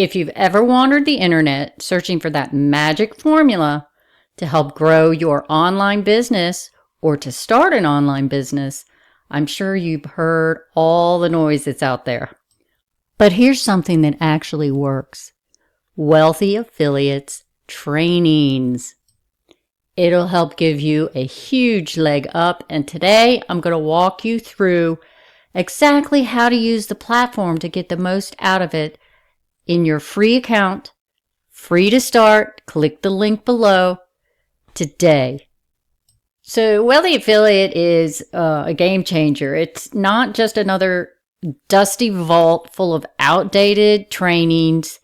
If you've ever wandered the internet searching for that magic formula to help grow your online business or to start an online business, I'm sure you've heard all the noise that's out there. But here's something that actually works. Wealthy Affiliates trainings. It'll help give you a huge leg up, and today I'm going to walk you through exactly how to use the platform to get the most out of it in your free account, free to start. Click the link below today. So Wealthy Affiliate is a game changer. It's not just another dusty vault full of outdated trainings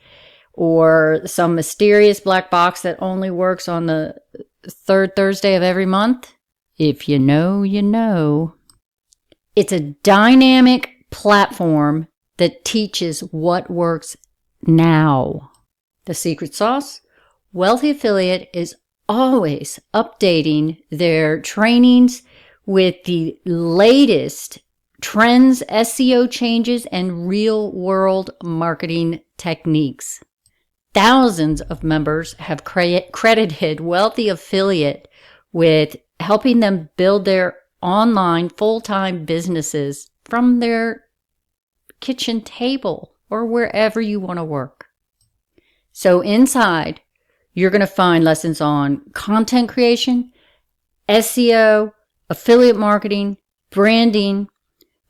or some mysterious black box that only works on the third Thursday of every month. If you know, you know. It's a dynamic platform that teaches what works now. The secret sauce? Wealthy Affiliate is always updating their trainings with the latest trends, SEO changes, and real-world marketing techniques. Thousands of members have credited Wealthy Affiliate with helping them build their online full-time businesses from their kitchen table or wherever you want to work. So inside, you're going to find lessons on content creation, SEO, affiliate marketing, branding,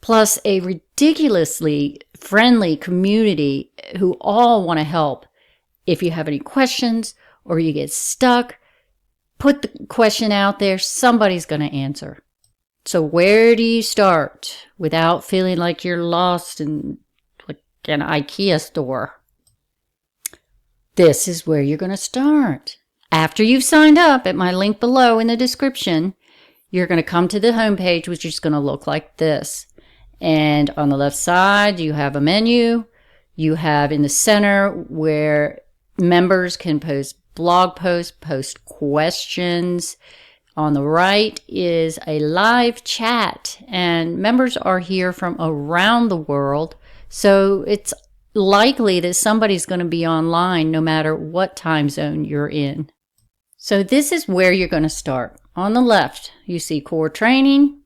plus a ridiculously friendly community who all want to help. If you have any questions or you get stuck, put the question out there. Somebody's going to answer. So where do you start without feeling like you're lost in like an IKEA store? This is where you're going to start. After you've signed up at my link below in the description, you're going to come to the homepage, which is going to look like this. And on the left side, you have a menu. You have in the center where members can post blog posts, post questions. On the right is a live chat, and members are here from around the world. So it's likely that somebody's going to be online no matter what time zone you're in. So this is where you're going to start. On the left, you see core training.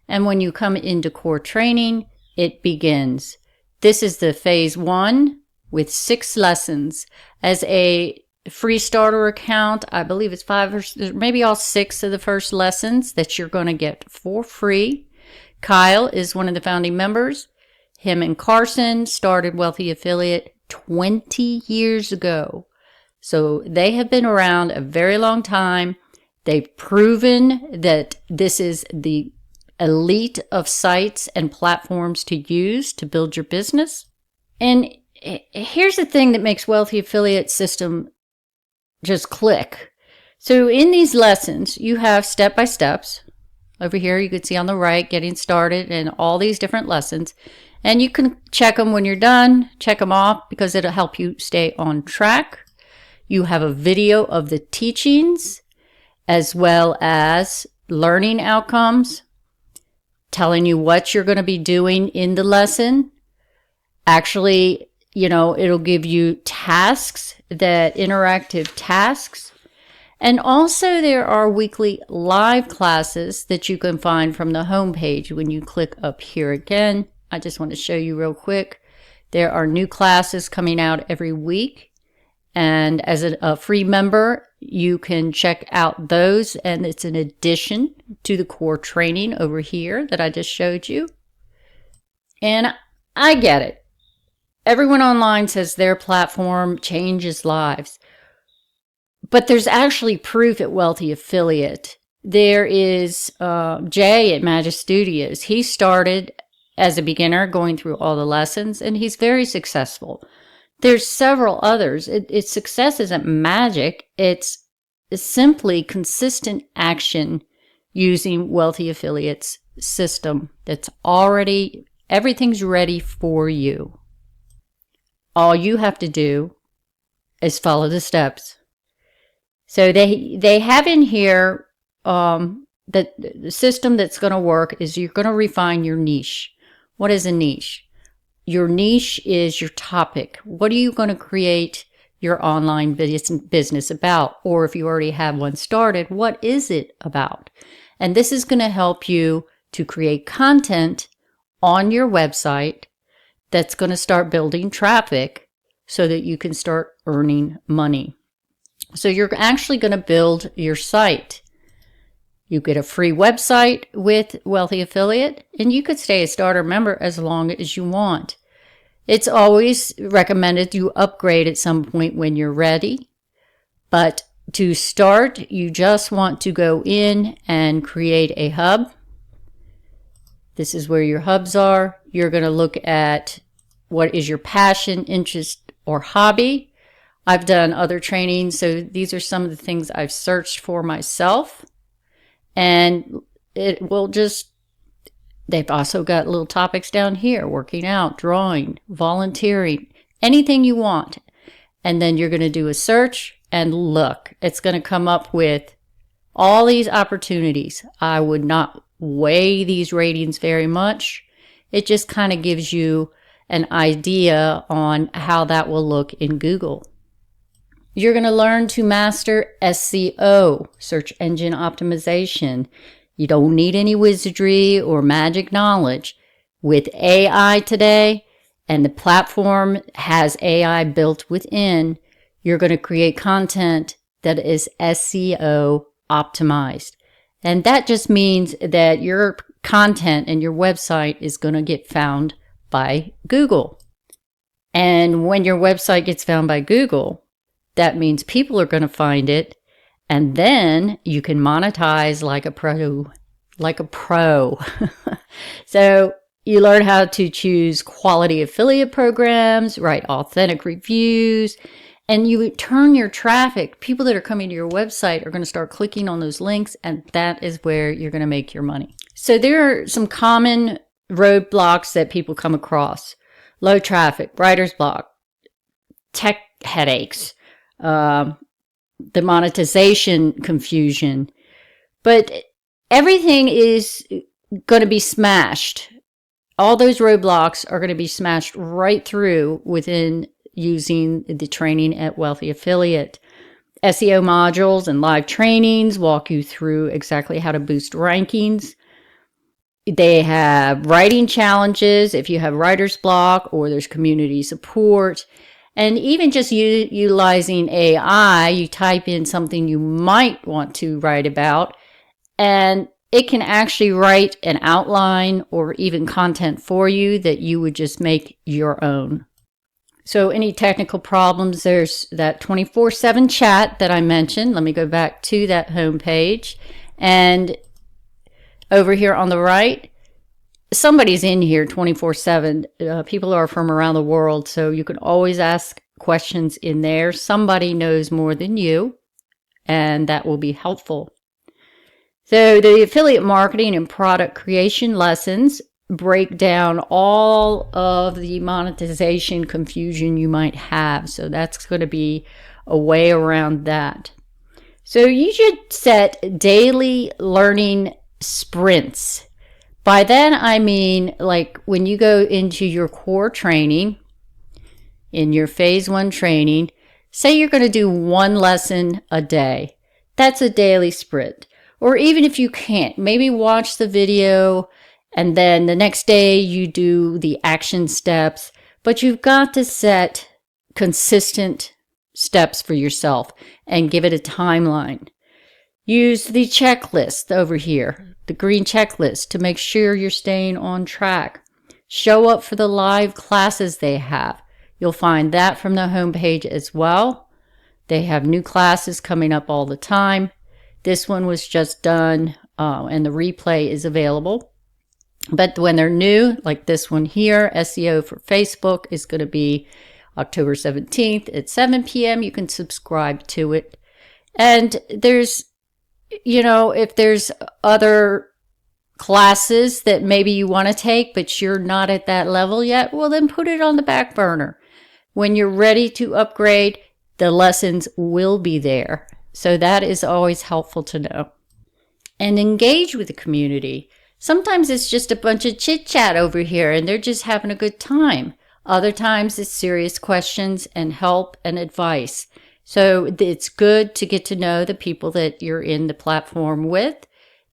And when you come into core training, it begins. This is the phase 1 with 6 lessons. As a free starter account, I believe it's 5 or maybe all 6 of the first lessons that you're going to get for free. Kyle is one of the founding members. Him and Carson started Wealthy Affiliate 20 years ago. So they have been around a very long time. They've proven that this is the elite of sites and platforms to use to build your business. And here's the thing that makes Wealthy Affiliate system just click. So in these lessons, you have step-by-steps. Over here, you can see on the right, getting started and all these different lessons. And you can check them when you're done, check them off because it'll help you stay on track. You have a video of the teachings as well as learning outcomes, telling you what you're going to be doing in the lesson. Actually, it'll give you tasks, that interactive tasks. And also there are weekly live classes that you can find from the homepage when you click up here again. I just want to show you real quick. There are new classes coming out every week. And as a free member, you can check out those. And it's an addition to the core training over here that I just showed you. And I get it. Everyone online says their platform changes lives. But there's actually proof at Wealthy Affiliate. There is Jay at Magic Studios. He started as a beginner going through all the lessons, and he's very successful. There's several others. Its success isn't magic. It's simply consistent action using Wealthy Affiliate's system that's already, everything's ready for you. All you have to do is follow the steps. So they have in here that the system that's going to work is you're going to refine your niche. What is a niche? your niche is your topic. What are you going to create your online business about? Or if you already have one started, what is it about? And this is going to help you to create content on your website that's going to start building traffic so that you can start earning money. So you're actually going to build your site. You get a free website with Wealthy Affiliate, and you could stay a starter member as long as you want. It's always recommended you upgrade at some point when you're ready. But to start, you just want to go in and create a hub. This is where your hubs are. You're going to look at what is your passion, interest, or hobby. I've done other trainings, so these are some of the things I've searched for myself. And it will just, they've also got little topics down here: working out, drawing, volunteering, anything you want. And then you're going to do a search and look. It's going to come up with all these opportunities. I would not weigh these ratings very much. It just kind of gives you an idea on how that will look in Google. You're going to learn to master SEO, search engine optimization. You don't need any wizardry or magic knowledge. With AI today, and the platform has AI built within, you're going to create content that is SEO optimized. And that just means that your content and your website is going to get found by Google. And when your website gets found by Google, that means people are going to find it, and then you can monetize like a pro. So you learn how to choose quality affiliate programs, write authentic reviews, and you turn your traffic. People that are coming to your website are going to start clicking on those links, and that is where you're going to make your money. So there are some common roadblocks that people come across: low traffic, writer's block, tech headaches, the monetization confusion. But everything is going to be smashed. All those roadblocks are going to be smashed right through within using the training at Wealthy Affiliate. SEO modules and live trainings walk you through exactly how to boost rankings. They have writing challenges if you have writer's block, or there's community support. And even just utilizing AI, you type in something you might want to write about, and it can actually write an outline or even content for you that you would just make your own. So any technical problems, there's that 24/7 chat that I mentioned. Let me go back to that homepage. And over here on the right, somebody's in here 24/7. People are from around the world, so you can always ask questions in there. Somebody knows more than you, and that will be helpful. So the affiliate marketing and product creation lessons break down all of the monetization confusion you might have. So that's going to be a way around that. So you should set daily learning sprints. By that, I mean, like when you go into your core training, in your phase 1 training, say you're going to do one lesson a day. That's a daily sprint. Or even if you can't, maybe watch the video and then the next day you do the action steps. But you've got to set consistent steps for yourself and give it a timeline. Use the checklist over here, the green checklist, to make sure you're staying on track. Show up for the live classes they have. You'll find that from the homepage as well. They have new classes coming up all the time. This one was just done, and the replay is available. But when they're new, like this one here, SEO for Facebook, is going to be October 17th at 7 p.m. You can subscribe to it. And there's, if there's other classes that maybe you want to take, but you're not at that level yet, well, then put it on the back burner. When you're ready to upgrade, the lessons will be there. So that is always helpful to know. And engage with the community. Sometimes it's just a bunch of chit chat over here and they're just having a good time. Other times it's serious questions and help and advice. So it's good to get to know the people that you're in the platform with.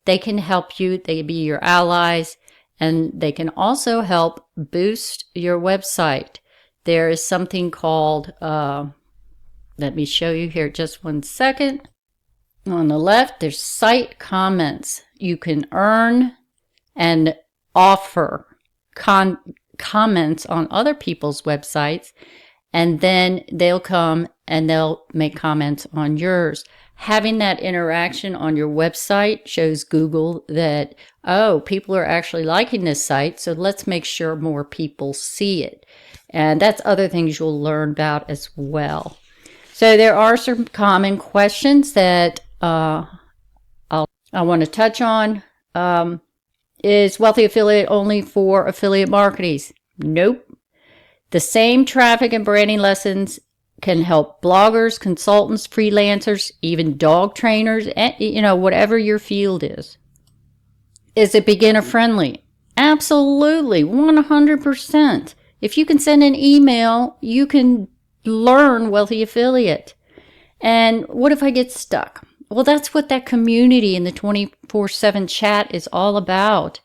They can help you, they can be your allies, and they can also help boost your website. There is something called, let me show you here just one second. On the left, there's site comments. You can earn and offer comments on other people's websites, and then they'll come and they'll make comments on yours. Having that interaction on your website shows Google that, oh, people are actually liking this site, so let's make sure more people see it. And that's other things you'll learn about as well. So there are some common questions that I want to touch on. Is Wealthy Affiliate only for affiliate marketers? Nope. The same traffic and branding lessons can help bloggers, consultants, freelancers, even dog trainers, and, whatever your field is. Is it beginner friendly? Absolutely, 100%. If you can send an email, you can learn Wealthy Affiliate. And what if I get stuck? Well, that's what that community in the 24/7 chat is all about.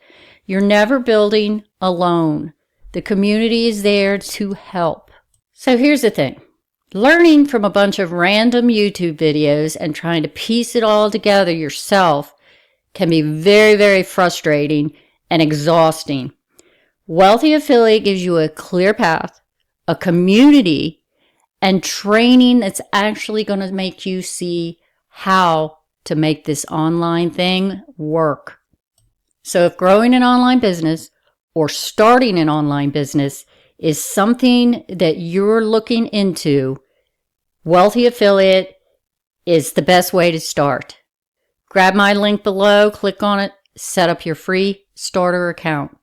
You're never building alone. The community is there to help. So here's the thing. Learning from a bunch of random YouTube videos and trying to piece it all together yourself can be very, very frustrating and exhausting. Wealthy Affiliate gives you a clear path, a community, and training that's actually going to make you see how to make this online thing work. So if growing an online business or starting an online business is something that you're looking into, Wealthy Affiliate is the best way to start. Grab my link below, click on it, set up your free starter account.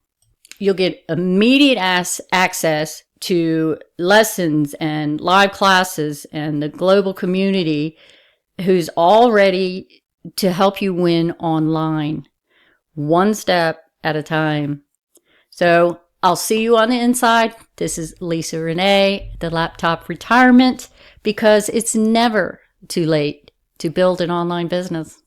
You'll get immediate access to lessons and live classes and the global community who's all ready to help you win online, one step at a time. So I'll see you on the inside. This is Lisa Renee, the Laptop Retirement, because it's never too late to build an online business.